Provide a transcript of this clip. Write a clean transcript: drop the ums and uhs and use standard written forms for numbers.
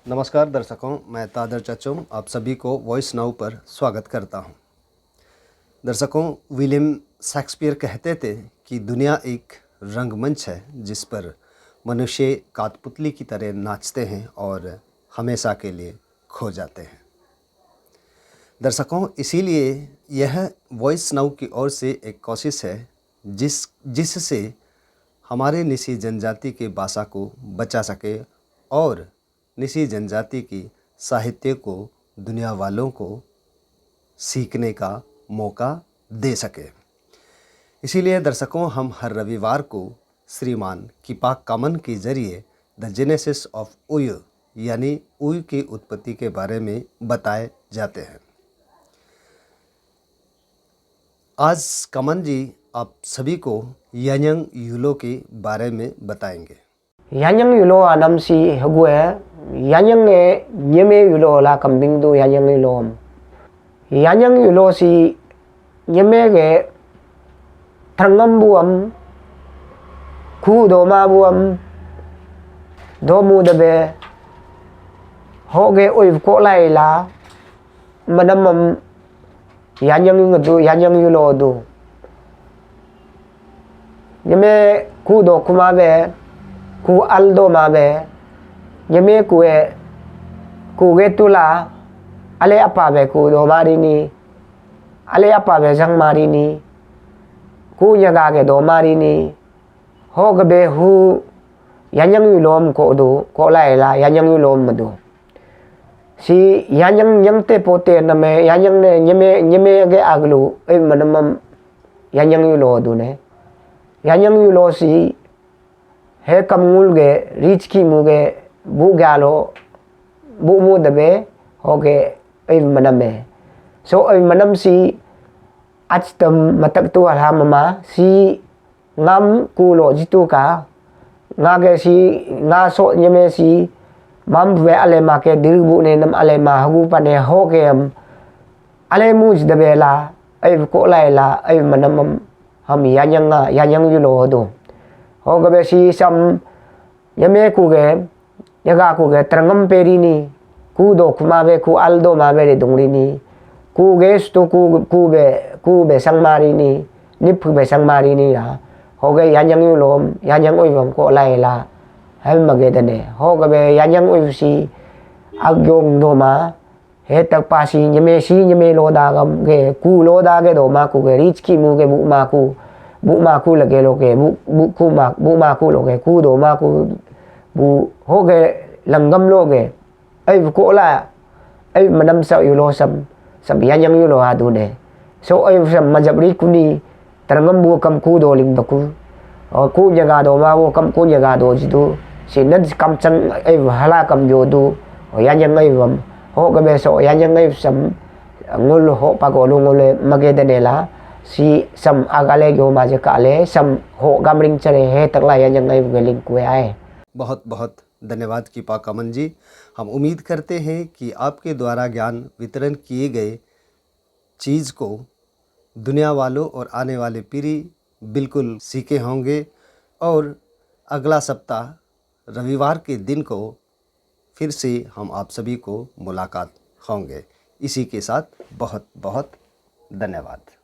नमस्कार दर्शकों, मैं तादर चचों आप सभी को वॉइस नाउ पर स्वागत करता हूं। दर्शकों, विलियम शेक्सपियर कहते थे कि दुनिया एक रंगमंच है जिस पर मनुष्य कठपुतली की तरह नाचते हैं और हमेशा के लिए खो जाते हैं। दर्शकों, इसीलिए यह वॉइस नाउ की ओर से एक कोशिश है जिससे हमारे निसी जनजाति की भाषा को बचा सके और निसी जनजाति की साहित्य को दुनिया वालों को सीखने का मौका दे सके। इसीलिए दर्शकों, हम हर रविवार को श्रीमान किपाक कामन के ज़रिए द जेनेसिस ऑफ उय यानी उय की उत्पत्ति के बारे में बताए जाते हैं। आज कामन जी आप सभी को यान्यंग यूलो के बारे में बताएंगे। Yanyang yulo anam si hagwe yanyang ne nyeme yulo la kambing do yanyang yulo yanyang yulo si nyeme ge thangam buam khu do ma buam do mu de be ho ge oi ko lai la manam yanyang ngadu yanyang yulo do nyeme khu do kuma be ku aldo mabe nyeme ku ge tula ale apa be ku do mari ni ale apa be jang mari ni ku nyaga ge do mari ni ho ge be hu yanyang yulom ko do ko lai la yanyang yulom do si yanyang nyang te pote na me yanyang ne nyeme ge aglu e manam yanyang yulo do ne yanyang yulo si he kamul ge rich ki mu ge bu galo bu mu de be ho ge ai maname so ai manam si achtam matak tu ha mama si ngam ku lo jitu ka nga ge si nga so nyeme si mam ve ale ma ke dir bu ne nam ale ma hu pa ne ho ge ale mu ji de be la ai ko lai la ai manam ham yanyang yu lo do ho ga be si sam nyame ku ge yaga ku ge trangam peri ni ku do kuma be ku aldo ma be de dongri ni ku ge sto ku be sang mari ni nip be sang mari ni la ho ge yanyang yu lom yanyang oi bam ko lai la hai ma ge de ne ho ga be yanyang oi si agyong do ma he tak pa si nyame lo da gam ge ku lo da ge do ma ku ge rich ki mu ge bu ma ku la ge lo ge bu ma ku lo ge ku do ma ku bu ho ge langam lo ge ai ko la ai manam sa yu lo sam yanyang yu lo ha du ne so ai sam majabri ku ni tarangam bu kam ku do ling ba ku jaga do ma wo kam ku jaga do ji du sin nan kam chang ai hala kam yo du yanyang ai bam ho ga be so yanyang ai sam ngol ho pa go lo ngol mage de ne la si sam agale gyo ma je kale sam ho gamring chare he takla yanyang ai geling ku ai। बहुत बहुत धन्यवाद किपाक कामन जी। हम उम्मीद करते हैं कि आपके द्वारा ज्ञान वितरण किए गए चीज़ को दुनिया वालों और आने वाले पीढ़ी बिल्कुल सीखे होंगे और अगला सप्ताह रविवार के दिन को फिर से हम आप सभी को मुलाकात होंगे। इसी के साथ बहुत बहुत धन्यवाद।